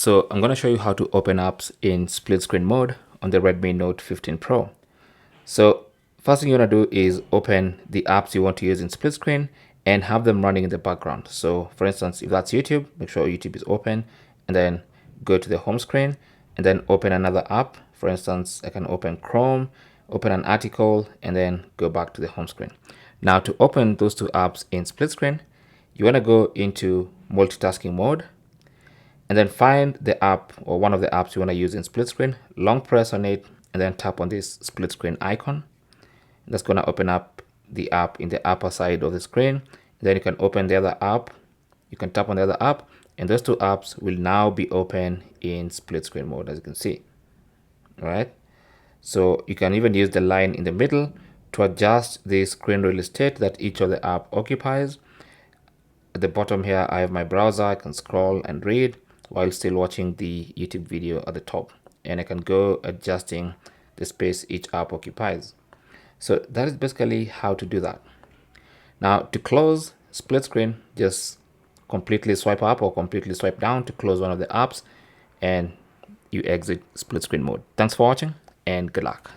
So I'm going to show you how to open apps in split screen mode on the Redmi Note 15 Pro. So first thing you want to do is open the apps you want to use in split screen and have them running in the background. So for instance, if that's YouTube, make sure YouTube is open and then go to the home screen and then open another app. For instance, I can open Chrome, open an article, and then go back to the home screen. Now to open those two apps in split screen, you want to go into multitasking mode and then find the app or one of the apps you want to use in split screen, long press on it, and then tap on this split screen icon. That's going to open up the app in the upper side of the screen. Then you can open the other app. You can tap on the other app, and those two apps will now be open in split screen mode, as you can see. All right. So you can even use the line in the middle to adjust the screen real estate that each of the app occupies. At the bottom here, I have my browser. I can scroll and read while still watching the YouTube video at the top. And I can go adjusting the space each app occupies. So that is basically how to do that. Now to close split screen, just completely swipe up or completely swipe down to close one of the apps and you exit split screen mode. Thanks for watching and good luck.